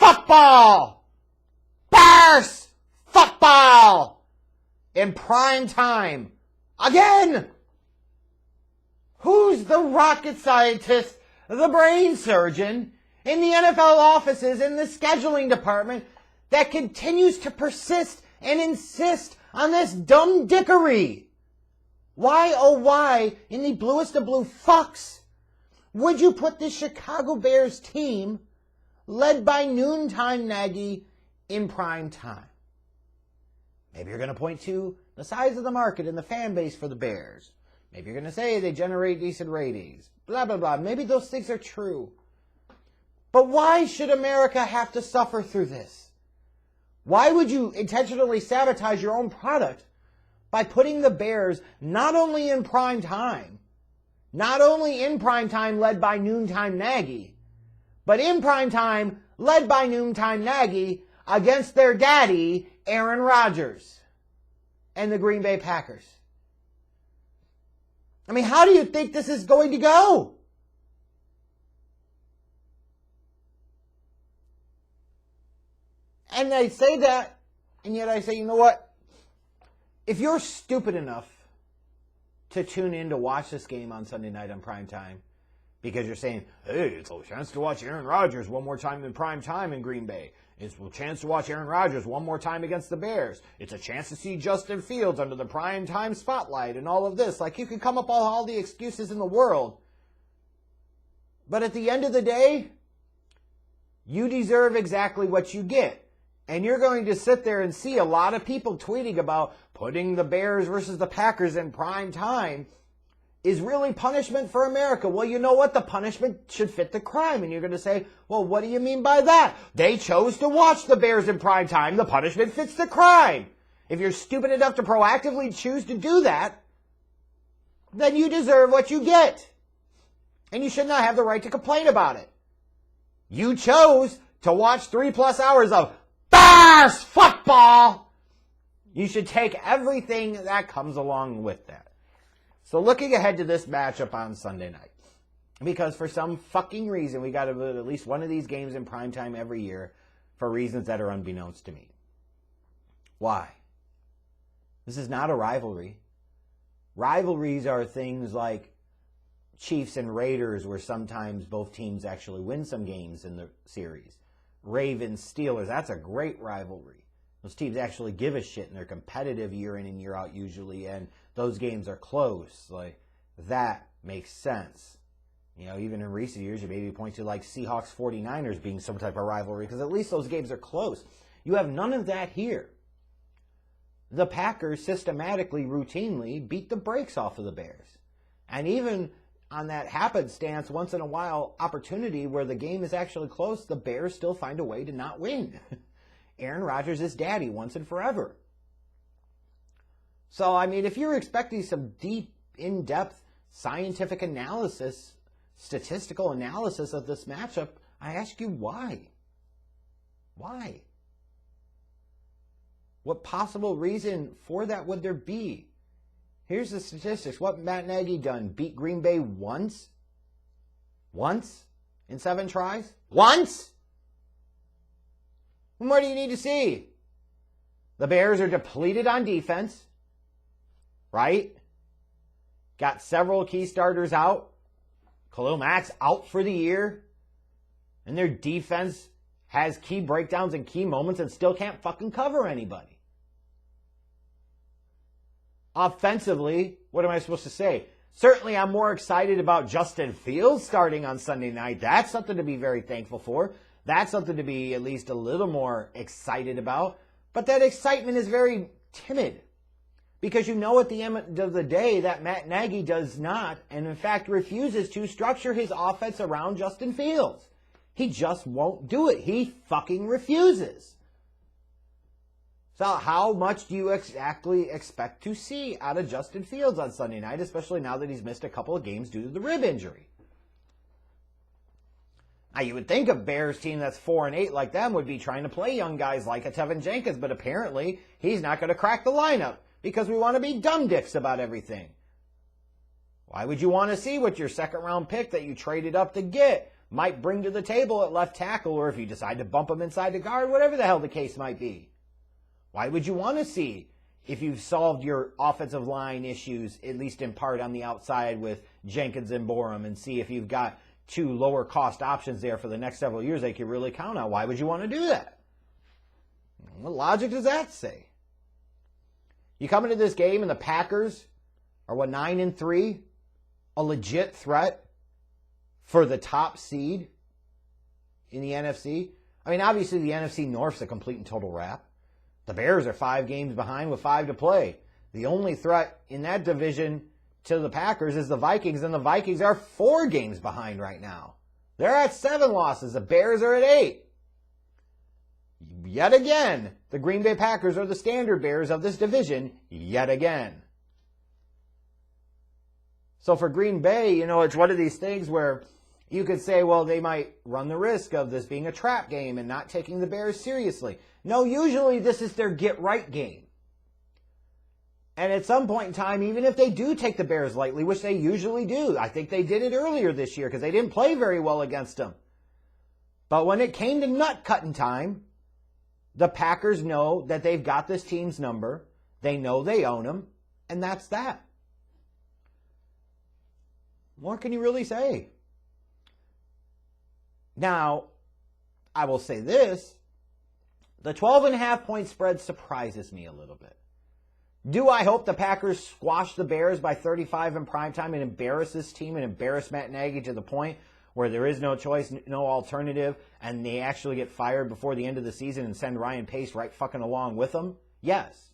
football! Bears football! In prime time. Again! Who's the rocket scientist, the brain surgeon, in the NFL offices, in the scheduling department, that continues to persist and insist on this dumb dickery? Why, oh why, in the bluest of blue fucks, would you put this Chicago Bears team, led by noontime Nagy, in prime time? Maybe you're going to point to the size of the market and the fan base for the Bears. Maybe you're going to say they generate decent ratings. Blah, blah, blah. Maybe those things are true. But why should America have to suffer through this? Why would you intentionally sabotage your own product by putting the Bears not only in prime time led by noontime Nagy, but in prime time led by noontime Nagy against their daddy, Aaron Rodgers, and the Green Bay Packers? I mean, how do you think this is going to go? And I say that, and yet I say, you know what? If you're stupid enough to tune in to watch this game on Sunday night on prime time, because you're saying, hey, it's a chance to watch Aaron Rodgers one more time in prime time in Green Bay. It's a chance to watch Aaron Rodgers one more time against the Bears. It's a chance to see Justin Fields under the prime time spotlight and all of this. Like, you can come up with all the excuses in the world. But at the end of the day, you deserve exactly what you get. And you're going to sit there and see a lot of people tweeting about putting the Bears versus the Packers in prime time is really punishment for America. Well, you know what? The punishment should fit the crime. And you're going to say, well, what do you mean by that? They chose to watch the Bears in prime time. The punishment fits the crime. If you're stupid enough to proactively choose to do that, then you deserve what you get. And you should not have the right to complain about it. You chose to watch 3+ hours of Bears football. You should take everything that comes along with that. So looking ahead to this matchup on Sunday night, because for some fucking reason we got to put at least one of these games in primetime every year for reasons that are unbeknownst to me. Why? This is not a rivalry. Rivalries are things like Chiefs and Raiders, where sometimes both teams actually win some games in the series. Ravens, Steelers, that's a great rivalry. Those teams actually give a shit, and they're competitive year in and year out usually, and those games are close. Like, that makes sense. You know, even in recent years, you maybe point to like Seahawks 49ers being some type of rivalry, because at least those games are close. You have none of that here. The Packers systematically, routinely beat the brakes off of the Bears. And even on that happenstance, once in a while opportunity where the game is actually close, the Bears still find a way to not win. Aaron Rodgers is daddy once and forever. So, I mean, if you're expecting some deep, in-depth scientific analysis, statistical analysis of this matchup, I ask you why? Why? What possible reason for that would there be? Here's the statistics. What Matt Nagy done? Beat Green Bay once? Once? In 7 tries? Once? What more do you need to see? The Bears are depleted on defense, right? Got several key starters out. Khalil Mack's out for the year. And their defense has key breakdowns and key moments and still can't fucking cover anybody. Offensively, what am I supposed to say? Certainly I'm more excited about Justin Fields starting on Sunday night. That's something to be very thankful for. That's something to be at least a little more excited about. But that excitement is very timid. Because you know at the end of the day that Matt Nagy does not, and in fact refuses to, structure his offense around Justin Fields. He just won't do it. He fucking refuses. So how much do you exactly expect to see out of Justin Fields on Sunday night, especially now that he's missed a couple of games due to the rib injury? Now, you would think a Bears team that's 4-8 like them would be trying to play young guys like a Tevin Jenkins, but apparently he's not going to crack the lineup because we want to be dumb dicks about everything. Why would you want to see what your second-round pick that you traded up to get might bring to the table at left tackle, or if you decide to bump him inside the guard, whatever the hell the case might be. Why would you want to see if you've solved your offensive line issues, at least in part on the outside with Jenkins and Borum, and see if you've got two lower cost options there for the next several years they could really count on? Why would you want to do that? What logic does that say? You come into this game and the Packers are 9-3, a legit threat for the top seed in the NFC. I mean, obviously the NFC North's a complete and total wrap. The Bears are 5 games behind with 5 to play. The only threat in that division to the Packers is the Vikings, and the Vikings are 4 games behind right now. They're at 7 losses. The Bears are at 8. Yet again, the Green Bay Packers are the standard bearers of this division yet again. So for Green Bay, it's one of these things where you could say, well, they might run the risk of this being a trap game and not taking the Bears seriously. No, usually this is their get-right game. And at some point in time, even if they do take the Bears lightly, which they usually do, I think they did it earlier this year because they didn't play very well against them. But when it came to nut-cutting time, the Packers know that they've got this team's number. They know they own them, and that's that. What can you really say? Now, I will say this. The 12.5-point spread surprises me a little bit. Do I hope the Packers squash the Bears by 35 in primetime and embarrass this team and embarrass Matt Nagy to the point where there is no choice, no alternative, and they actually get fired before the end of the season and send Ryan Pace right fucking along with them? Yes.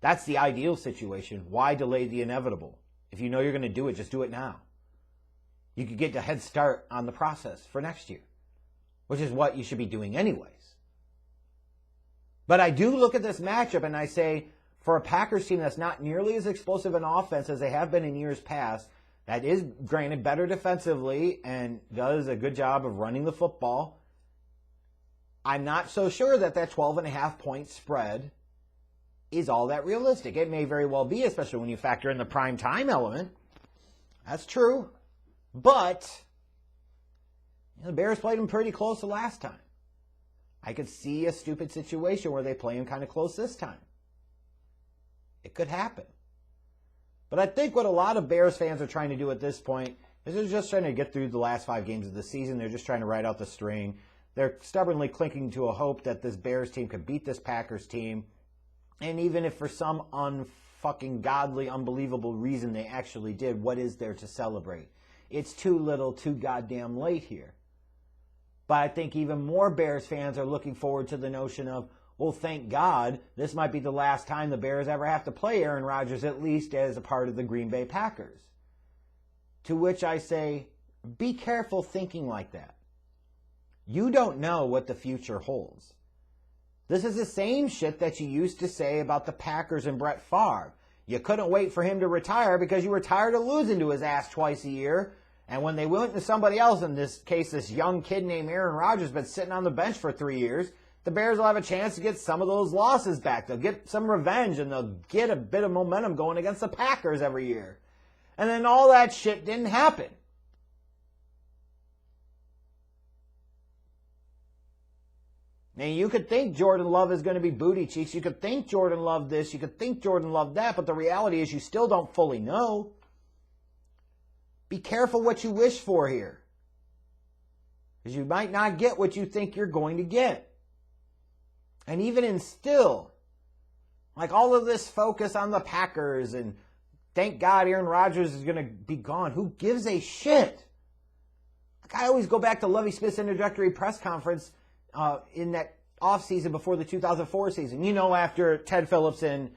That's the ideal situation. Why delay the inevitable? If you know you're going to do it, just do it now. You could get a head start on the process for next year, which is what you should be doing anyways. But I do look at this matchup and I say, for a Packers team that's not nearly as explosive an offense as they have been in years past, that is, granted, better defensively and does a good job of running the football, I'm not so sure that 12.5-point spread is all that realistic. It may very well be, especially when you factor in the prime time element. That's true. But the Bears played them pretty close the last time. I could see a stupid situation where they play them kind of close this time. It could happen. But I think what a lot of Bears fans are trying to do at this point is they're just trying to get through the last 5 games of the season. They're just trying to ride out the string. They're stubbornly clinging to a hope that this Bears team could beat this Packers team. And even if for some unfucking godly, unbelievable reason they actually did, what is there to celebrate? It's too little, too goddamn late here. But I think even more Bears fans are looking forward to the notion of, well, thank God, this might be the last time the Bears ever have to play Aaron Rodgers, at least as a part of the Green Bay Packers. To which I say, be careful thinking like that. You don't know what the future holds. This is the same shit that you used to say about the Packers and Brett Favre. You couldn't wait for him to retire because you were tired of losing to his ass twice a year. And when they went to somebody else, in this case, this young kid named Aaron Rodgers, been sitting on the bench for 3 years, the Bears will have a chance to get some of those losses back. They'll get some revenge, and they'll get a bit of momentum going against the Packers every year. And then all that shit didn't happen. Now, you could think Jordan Love is going to be booty cheeks. You could think Jordan Love this. You could think Jordan Love that. But the reality is you still don't fully know. Be careful what you wish for here. Because you might not get what you think you're going to get. And even in still, like all of this focus on the Packers and thank God Aaron Rodgers is going to be gone. Who gives a shit? Like I always go back to Lovie Smith's introductory press conference in that offseason before the 2004 season. You know, after Ted Phillips and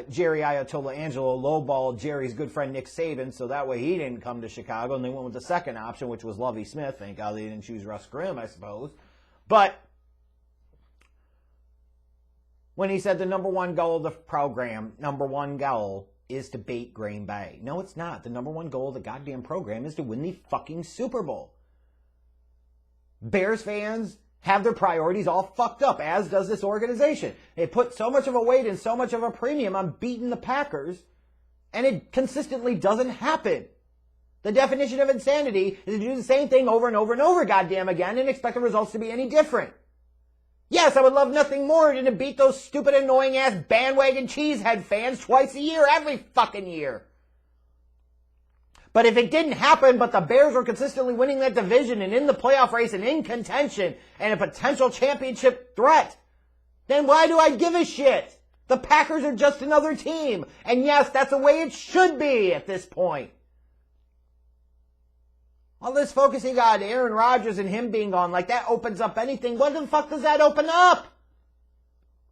Jerry Ayatollah Angelo lowballed Jerry's good friend Nick Saban, so that way he didn't come to Chicago, and they went with the second option, which was Lovie Smith. Thank God they didn't choose Russ Grimm, I suppose. But when he said the number one goal of the program, number one goal is to beat Green Bay. No, it's not. The number one goal of the goddamn program is to win the fucking Super Bowl. Bears fans have their priorities all fucked up, as does this organization. They put so much of a weight and so much of a premium on beating the Packers, and it consistently doesn't happen. The definition of insanity is to do the same thing over and over and over goddamn again and expect the results to be any different. Yes, I would love nothing more than to beat those stupid, annoying-ass bandwagon cheesehead fans twice a year, every fucking year. But if it didn't happen, but the Bears were consistently winning that division and in the playoff race and in contention and a potential championship threat, then why do I give a shit? The Packers are just another team. And yes, that's the way it should be at this point. All this focusing on Aaron Rodgers and him being gone, like that opens up anything. What the fuck does that open up?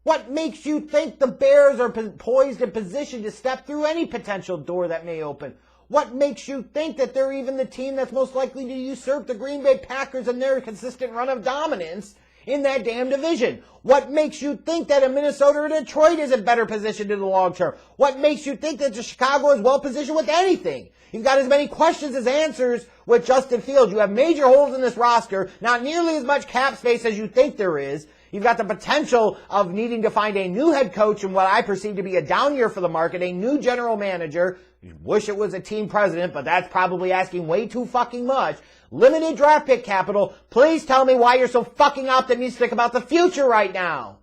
What makes you think the Bears are poised and positioned to step through any potential door that may open? What makes you think that they're even the team that's most likely to usurp the Green Bay Packers and their consistent run of dominance in that damn division? What makes you think that a Minnesota or Detroit is a better position in the long term? What makes you think that Chicago is well positioned with anything? You've got as many questions as answers with Justin Fields. You have major holes in this roster, not nearly as much cap space as you think there is. You've got the potential of needing to find a new head coach in what I perceive to be a down year for the market, a new general manager. You wish it was a team president, but that's probably asking way too fucking much. Limited draft pick capital. Please tell me why you're so fucking optimistic about the future right now.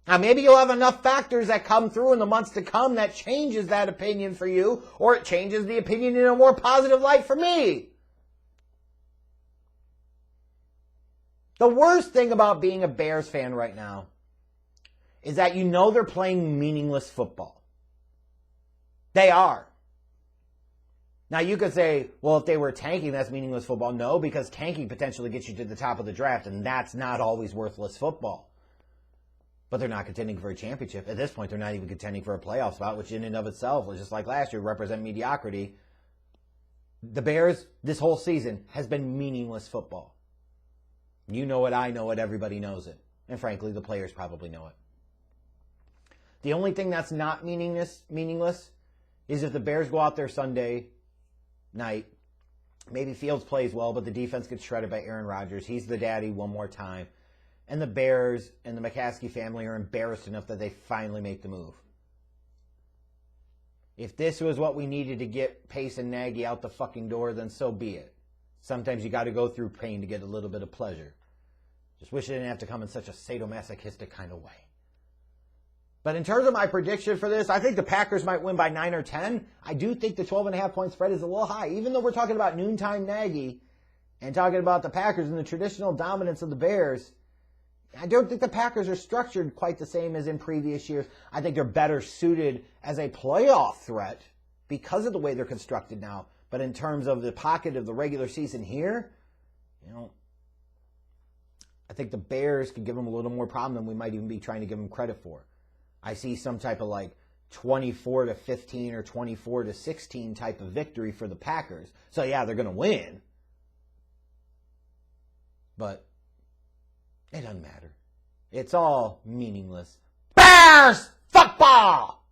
Now, maybe you'll have enough factors that come through in the months to come that changes that opinion for you, or it changes the opinion in a more positive light for me. The worst thing about being a Bears fan right now is that you know they're playing meaningless football. They are. Now you could say, well, if they were tanking, that's meaningless football. No, because tanking potentially gets you to the top of the draft, and that's not always worthless football. But they're not contending for a championship. At this point, they're not even contending for a playoff spot, which in and of itself, just like last year, represent mediocrity. The Bears, this whole season, has been meaningless football. You know it, I know it, everybody knows it. And frankly, the players probably know it. The only thing that's not meaningless is if the Bears go out there Sunday night, maybe Fields plays well, but the defense gets shredded by Aaron Rodgers. He's the daddy one more time. And the Bears and the McCaskey family are embarrassed enough that they finally make the move. If this was what we needed to get Pace and Nagy out the fucking door, then so be it. Sometimes you got to go through pain to get a little bit of pleasure. Just wish it didn't have to come in such a sadomasochistic kind of way. But in terms of my prediction for this, I think the Packers might win by 9 or 10. I do think the 12.5 point spread is a little high. Even though we're talking about noontime Nagy and talking about the Packers and the traditional dominance of the Bears, I don't think the Packers are structured quite the same as in previous years. I think they're better suited as a playoff threat because of the way they're constructed now. But in terms of the pocket of the regular season here, I think the Bears could give them a little more problem than we might even be trying to give them credit for. I see some type of 24-15 or 24-16 type of victory for the Packers. So yeah, they're going to win. But it doesn't matter. It's all meaningless. Bears football!